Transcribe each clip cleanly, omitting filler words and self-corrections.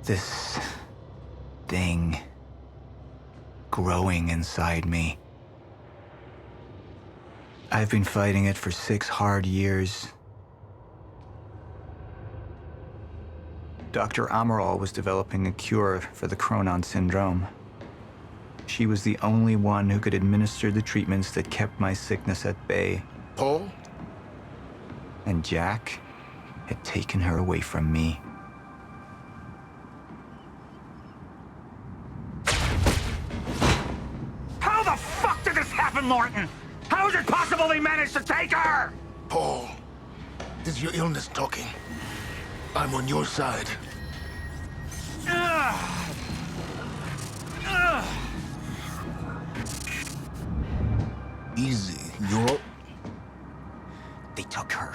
This thing growing inside me. I've been fighting it for 6 hard years. Dr. Amaral was developing a cure for the Cronon syndrome. She was the only one who could administer the treatments that kept my sickness at bay. Paul? And Jack had taken her away from me. How the fuck did this happen, Morton? How is it possible they managed to take her? Paul, this is your illness talking. I'm on your side. Easy, you're... They took her.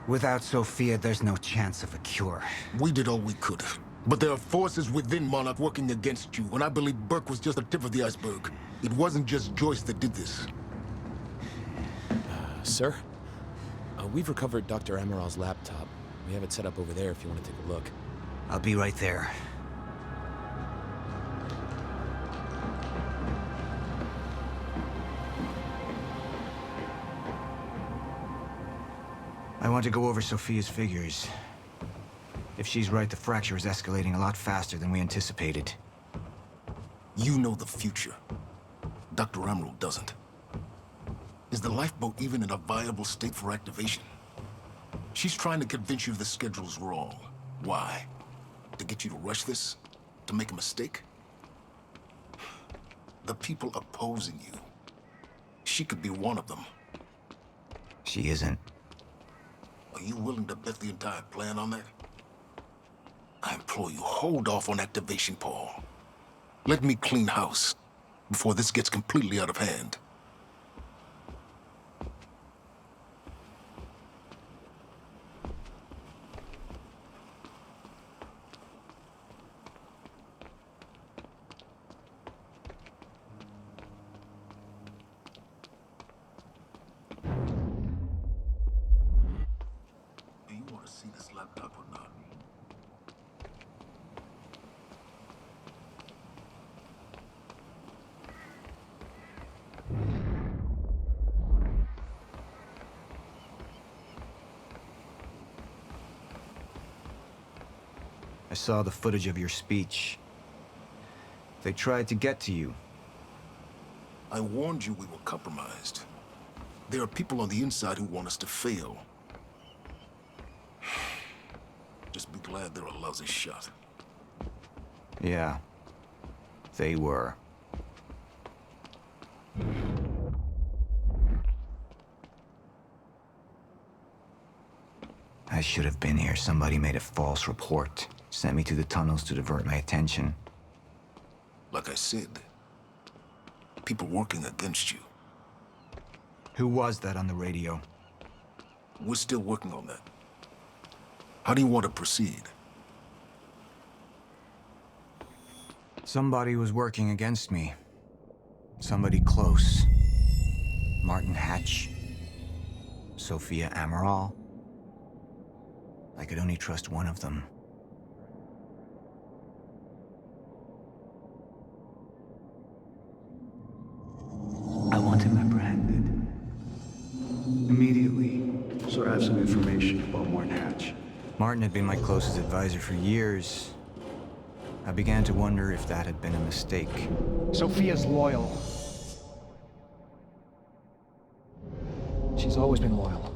Without Sofia, there's no chance of a cure. We did all we could. But there are forces within Monarch working against you, and I believe Burke was just the tip of the iceberg. It wasn't just Joyce that did this. Sir? We've recovered Dr. Amaral's laptop. We have it set up over there if you want to take a look. I'll be right there. I want to go over Sofia's figures. If she's right, the fracture is escalating a lot faster than we anticipated. You know the future. Dr. Amaral doesn't. Is the lifeboat even in a viable state for activation? She's trying to convince you the schedule's wrong. Why? To get you to rush this? To make a mistake? The people opposing you. She could be one of them. She isn't. Are you willing to bet the entire plan on that? I implore you, hold off on activation, Paul. Let me clean house before this gets completely out of hand. Do you want to see this laptop or not? I saw the footage of your speech. They tried to get to you. I warned you we were compromised. There are people on the inside who want us to fail. Just be glad they're a lousy shot. Yeah, they were. I should have been here. Somebody made a false report. Sent me to the tunnels to divert my attention. Like I said, people working against you. Who was that on the radio? We're still working on that. How do you want to proceed? Somebody was working against me. Somebody close. Martin Hatch. Sofia Amaral. I could only trust one of them. I want him apprehended. Immediately. So I have some information about Martin Hatch. Martin had been my closest advisor for years. I began to wonder if that had been a mistake. Sofia's loyal. She's always been loyal.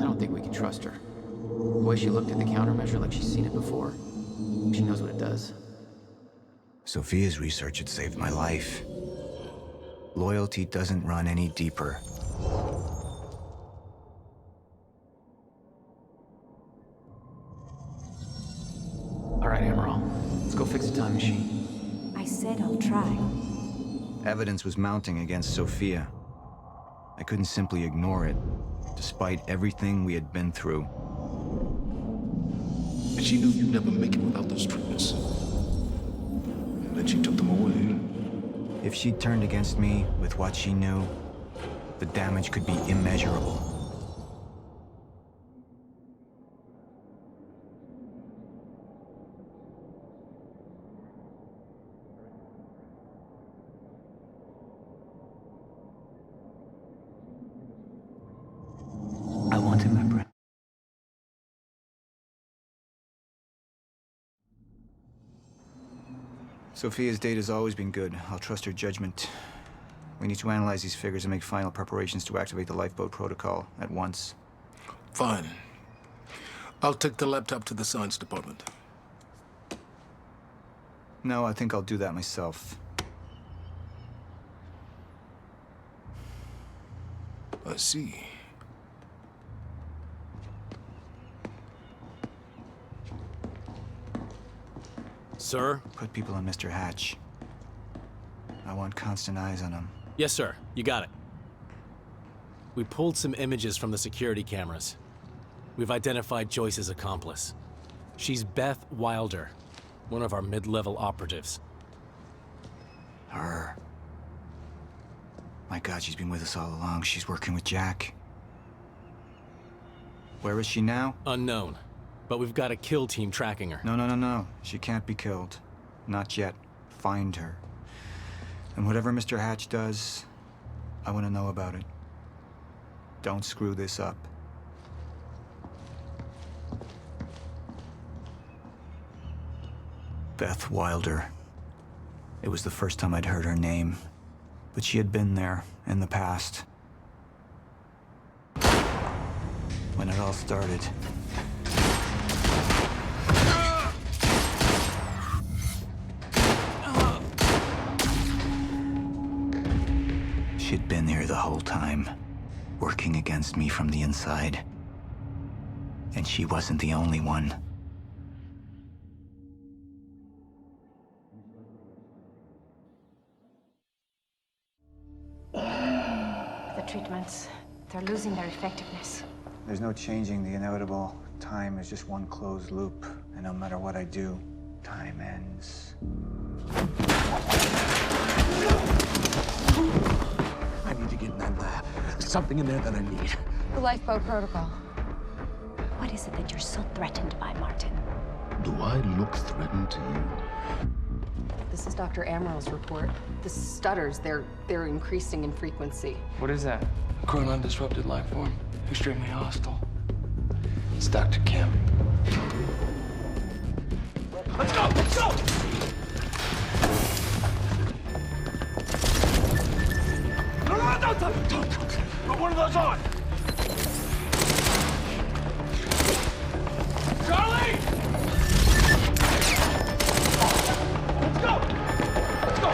I don't think we can trust her. The way she looked at the countermeasure like she's seen it before. She knows what it does. Sofia's research had saved my life. Loyalty doesn't run any deeper. All right, Amaral. Let's go fix the time machine. I said I'll try. Evidence was mounting against Sofia. I couldn't simply ignore it, despite everything we had been through. And she knew you'd never make it without those treatments. And then she took them away. If she turned against me with what she knew, the damage could be immeasurable. Nothing, Lepre. Sofia's data's always been good. I'll trust her judgment. We need to analyze these figures and make final preparations to activate the lifeboat protocol at once. Fine. I'll take the laptop to the science department. No, I think I'll do that myself. I see. Sir? Put people on Mr. Hatch. I want constant eyes on him. Yes, sir. You got it. We pulled some images from the security cameras. We've identified Joyce's accomplice. She's Beth Wilder, one of our mid-level operatives. Her. My God, she's been with us all along. She's working with Jack. Where is she now? Unknown. But we've got a kill team tracking her. No. She can't be killed. Not yet. Find her. And whatever Mr. Hatch does, I want to know about it. Don't screw this up. Beth Wilder. It was the first time I'd heard her name, but she had been there in the past. When it all started. She'd been there the whole time, working against me from the inside. And she wasn't the only one. The treatments, they're losing their effectiveness. There's no changing the inevitable. Time is just one closed loop, and no matter what I do, time ends. I need to get in that lab. There's something in there that I need. The lifeboat protocol. What is it that you're so threatened by, Martin? Do I look threatened to you? This is Dr. Amaral's report. The stutters, they're increasing in frequency. What is that? Current undisrupted life form. Extremely hostile. It's Dr. Kim. Let's go! Let's go! Don't. Put one of those on! Charlie! Let's go! Let's go!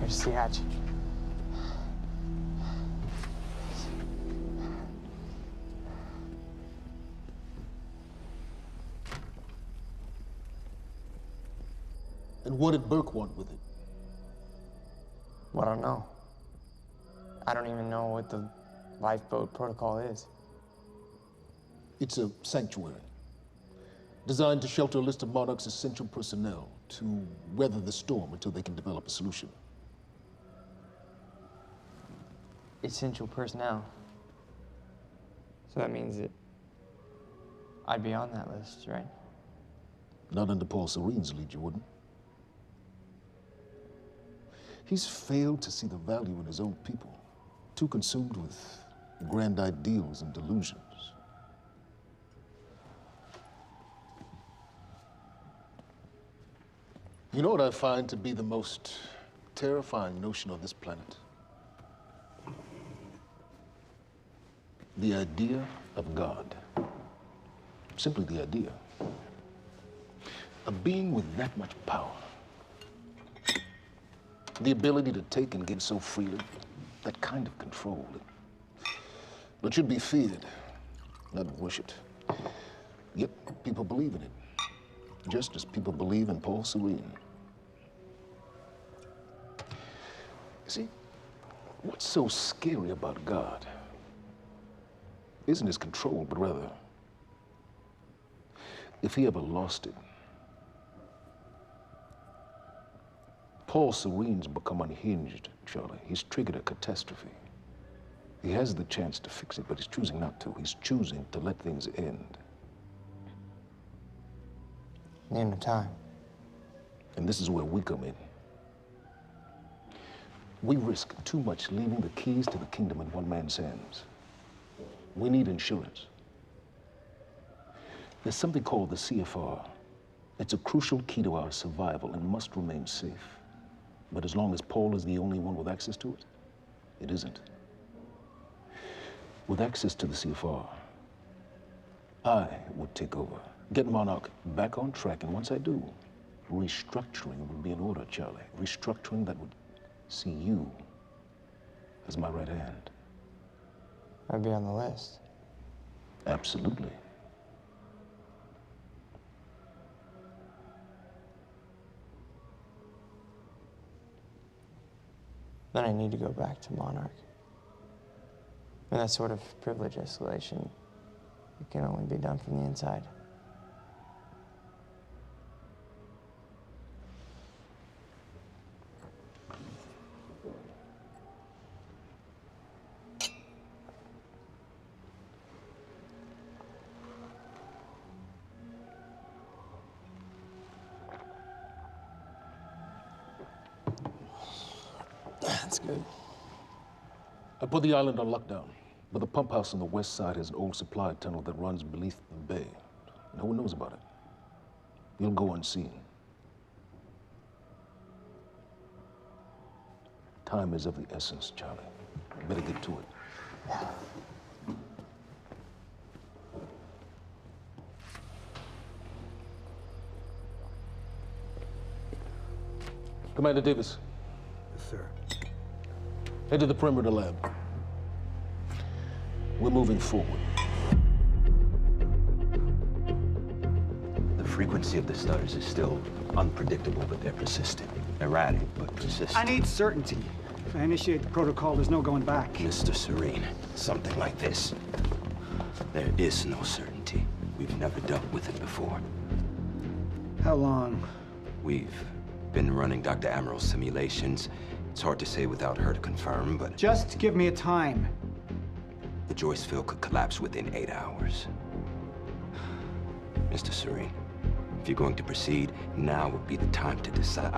Here's the hatch. And what did Burke want with it? Well, I don't know. I don't even know what the lifeboat protocol is. It's a sanctuary. Designed to shelter a list of Monarch's essential personnel to weather the storm until they can develop a solution. Essential personnel. So that means that I'd be on that list, right? Not under Paul Serene's lead, you wouldn't. He's failed to see the value in his own people. Too consumed with grand ideals and delusions. You know what I find to be the most terrifying notion on this planet? The idea of God. Simply the idea. A being with that much power. The ability to take and give so freely. That kind of control. It should be feared, not worshipped. Yet people believe in it. Just as people believe in Paul Serene. You see, what's so scary about God isn't his control, but rather, if he ever lost it. Paul Serene's become unhinged, Charlie. He's triggered a catastrophe. He has the chance to fix it, but he's choosing not to. He's choosing to let things end. The end of time. And this is where we come in. We risk too much leaving the keys to the kingdom in one man's hands. We need insurance. There's something called the CFR. It's a crucial key to our survival and must remain safe. But as long as Paul is the only one with access to it, it isn't. With access to the CFR, I would take over, get Monarch back on track, and once I do, restructuring would be in order, Charlie. Restructuring that would see you as my right hand. I'd be on the list. Absolutely. Then I need to go back to Monarch. And that sort of privilege escalation, it can only be done from the inside. That's good. I put the island on lockdown, but the pump house on the west side has an old supply tunnel that runs beneath the bay. No one knows about it. You'll go unseen. Time is of the essence, Charlie. Better get to it. Yeah. Commander Davis. Yes, sir. Head to the perimeter lab. We're moving forward. The frequency of the stutters is still unpredictable, but they're persistent. Erratic, but persistent. I need certainty. If I initiate the protocol, there's no going back. Mr. Serene, something like this. There is no certainty. We've never dealt with it before. How long? We've been running Dr. Amaral's simulations. It's hard to say without her to confirm, but... Just give me a time. The Joyce field could collapse within 8 hours. Mr. Serene, if you're going to proceed, now would be the time to decide.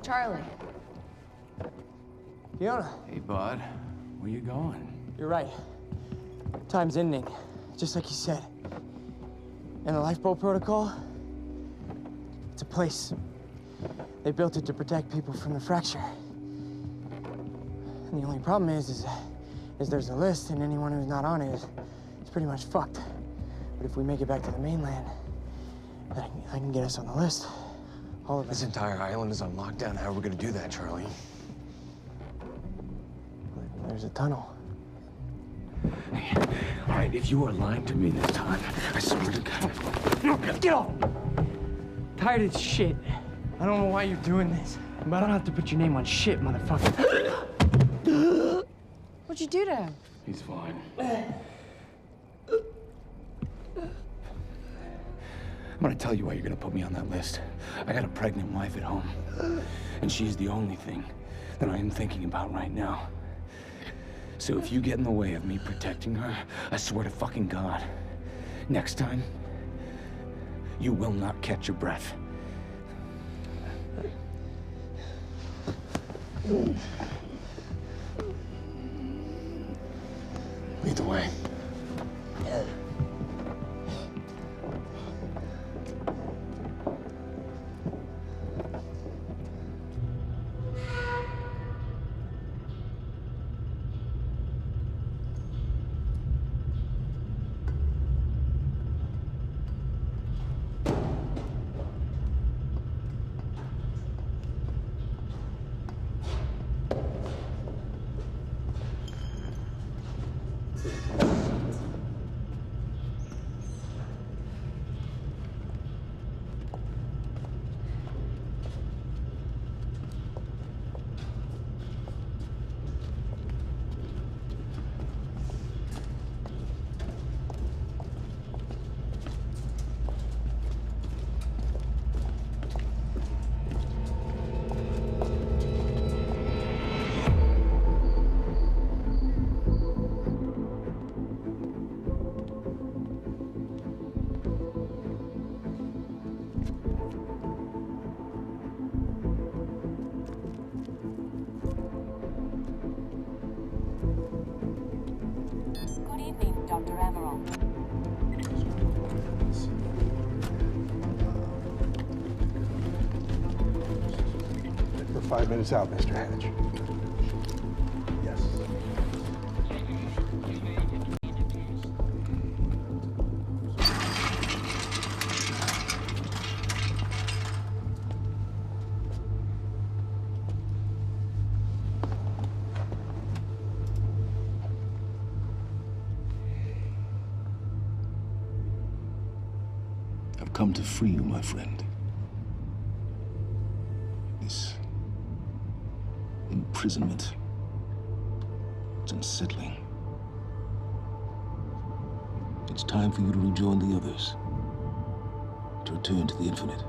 Charlie. Fiona. Hey, bud. Where you going? You're right. Time's ending, just like you said. And the lifeboat protocol, it's a place. They built it to protect people from the fracture. And the only problem is there's a list, and anyone who's not on it is pretty much fucked. But if we make it back to the mainland, I can get us on the list. All of it. This entire island is on lockdown. How are we gonna do that, Charlie? There's a tunnel. Hey, all right, if you are lying to me this time, I swear to God. Get off! Tired of shit. I don't know why you're doing this, but I don't have to put your name on shit, motherfucker. What'd you do to him? He's fine. I'm gonna tell you why you're gonna put me on that list. I got a pregnant wife at home, and she's the only thing that I am thinking about right now. So if you get in the way of me protecting her, I swear to fucking God, next time, you will not catch your breath. Lead the way. Good evening, Dr. Amaral. We're 5 minutes out, Mr. Hatch. Yes. I've come to free you, my friend. This imprisonment, it's unsettling. It's time for you to rejoin the others, to return to the infinite.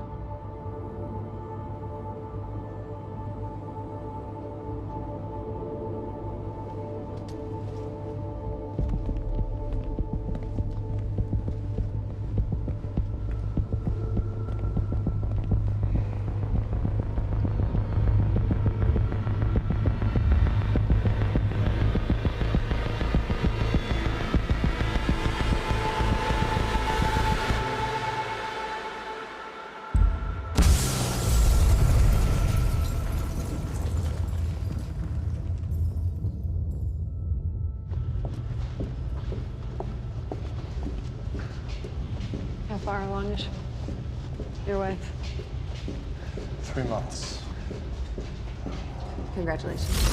How far along is your wife? 3 months. Congratulations.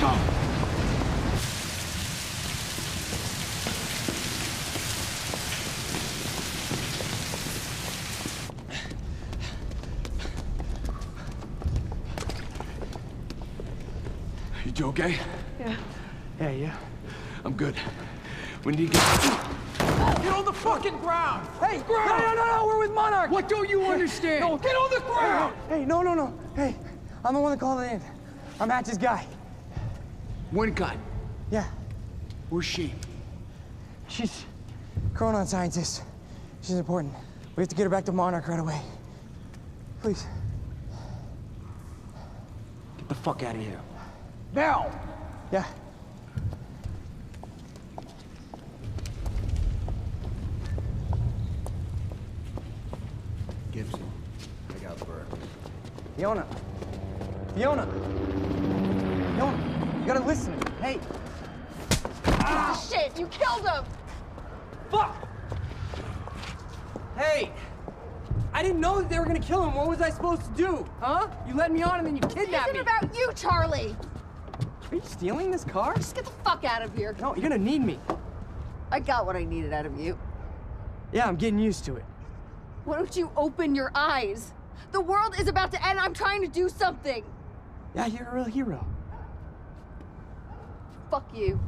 go! You okay? Yeah. Yeah, yeah. I'm good. When do you get... Get on the fucking ground! Hey, no, we're with Monarch! What don't you understand? No, get on the ground! Hey, no. Hey, I'm the one that called it in. I'm Hatch's guy. Wincott. Yeah. Where's she? She's Chronon scientist. She's important. We have to get her back to Monarch right away. Please. Get the fuck out of here. Now! Yeah. Gibson, I got Burke. Fiona, you gotta listen. Hey. Ah, shit, you killed him! Fuck! Hey! I didn't know that they were gonna kill him. What was I supposed to do? Huh? You led me on and then you kidnapped me. It isn't about you, Charlie! Are you stealing this car? Just get the fuck out of here. No, you're gonna need me. I got what I needed out of you. Yeah, I'm getting used to it. Why don't you open your eyes? The world is about to end. I'm trying to do something. Yeah, you're a real hero. Fuck you.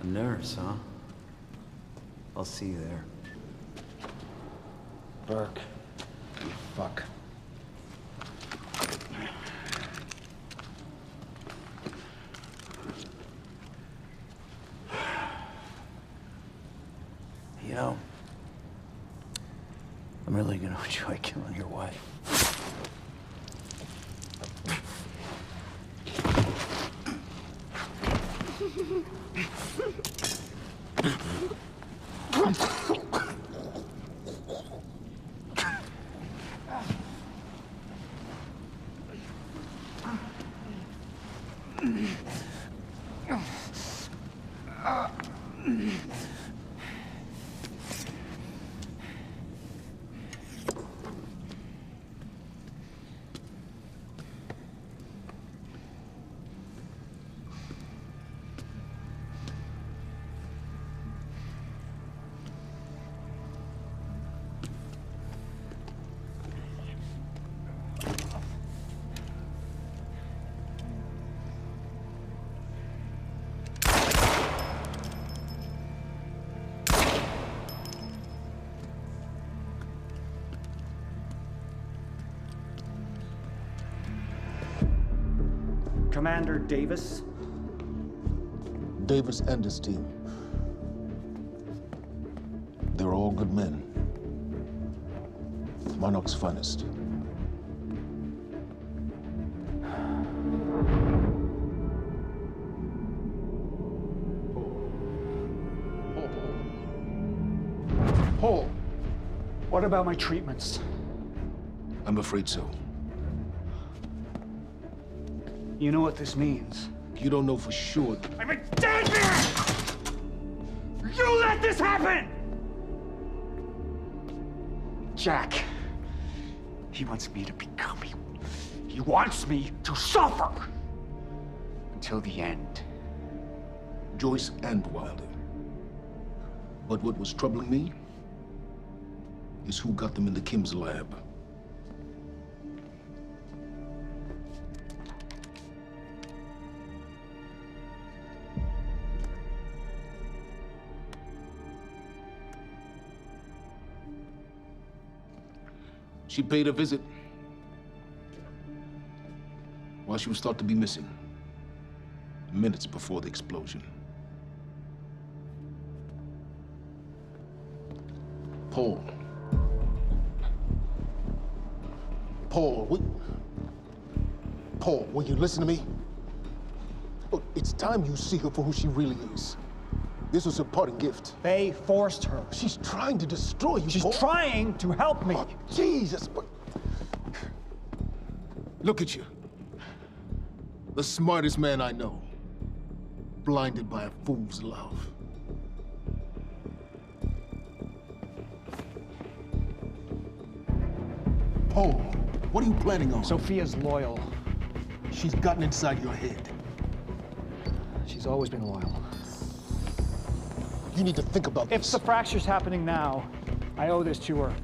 A nurse, huh? I'll see you there. Burke. You fuck. You know, I'm really gonna enjoy killing your wife. Commander Davis? Davis and his team. They're all good men. Monarch's finest. Paul, what about my treatments? I'm afraid so. You know what this means? You don't know for sure. I'm in danger! You let this happen! Jack, he wants me to become you. He wants me to suffer until the end. Joyce and Wilder. But what was troubling me is who got them into Kim's lab. She paid a visit while she was thought to be missing, minutes before the explosion. Paul, will you listen to me? Look, it's time you see her for who she really is. This was her parting gift. They forced her. She's trying to destroy you, She's Paul. trying to help me. Oh, Jesus, but... Look at you. The smartest man I know. Blinded by a fool's love. Paul, what are you planning on? Sofia's loyal. She's gotten inside your head. She's always been loyal. You need to think about this. If the fracture's happening now, I owe this to her.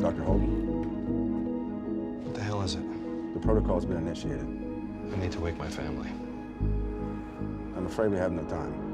Dr. Hogan? What the hell is it? The protocol's been initiated. I need to wake my family. I'm afraid we have no time.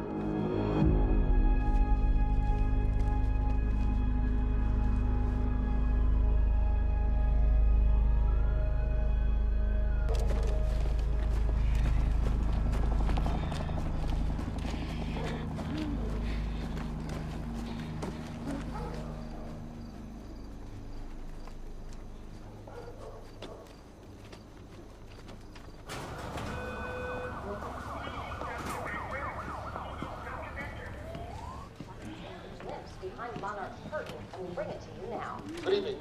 Good evening.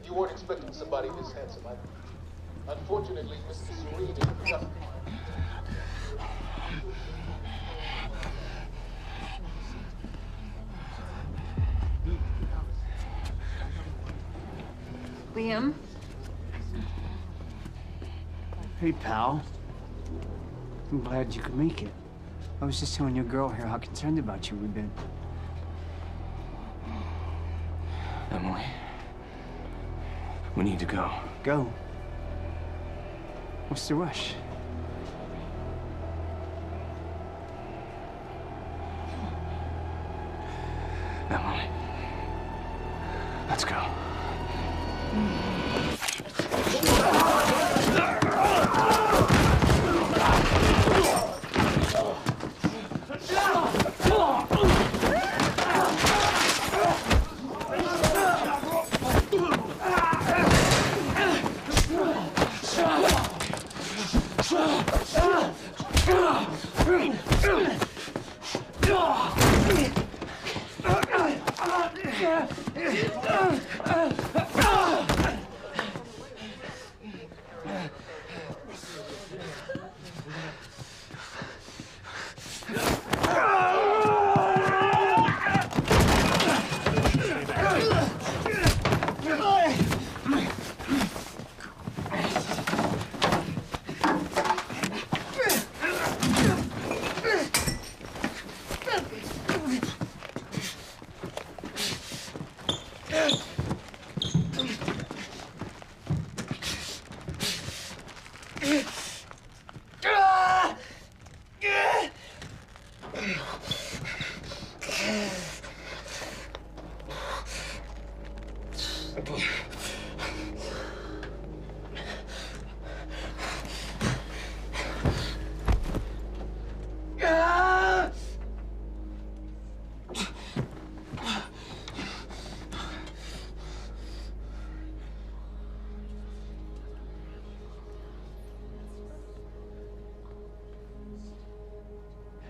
You weren't expecting somebody this handsome. Unfortunately, Mr. Serene is just... Liam? Hey, pal. I'm glad you could make it. I was just telling your girl here how concerned about you we've been. Emily, we need to go. Go? What's the rush? Emily, let's go.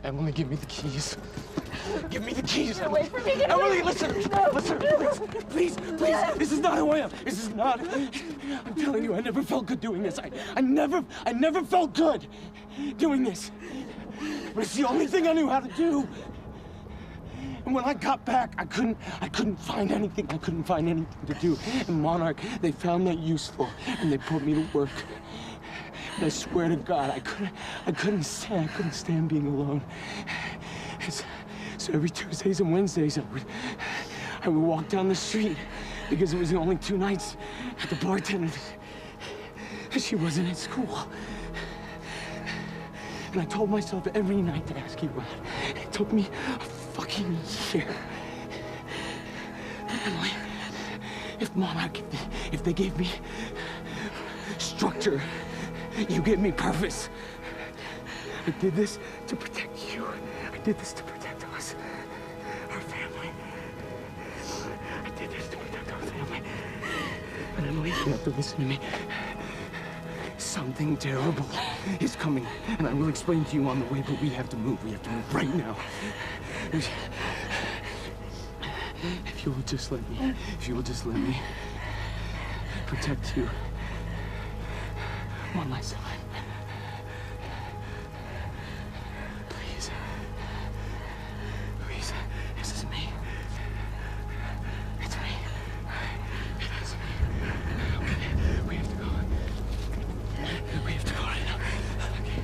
Emily, give me the keys. Give me the keys. Get away from me. Get Emily, away. listen. No. Listen, please. This is not who I am. This is not. I'm telling you, I never felt good doing this. I never felt good. doing this. But it's the only thing I knew how to do. And when I got back, I couldn't find anything. I couldn't find anything to do. And Monarch, they found that useful, and they put me to work. And I swear to God, I couldn't stand being alone. So every Tuesdays and Wednesdays, I would walk down the street because it was the only 2 nights at the bartender. She wasn't at school. And I told myself every night to ask you out. It took me a fucking year. Emily, if Monarch, if they gave me structure, you gave me purpose. I did this to protect you. I did this to protect us, our family. I did this to protect our family. And Emily, you have to listen to me. Something terrible is coming, and I will explain to you on the way, but we have to move. We have to move right now. If you will just let me protect you one last time. Please. Please, this is me. It's me. It is me. Okay, we have to go. We have to go right now. Okay.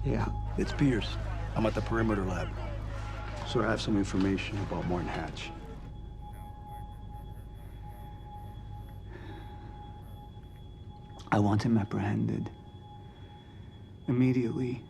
Yeah, it's Pierce. I'm at the perimeter lab. So I have some information about Martin Hatch. I want him apprehended. Immediately.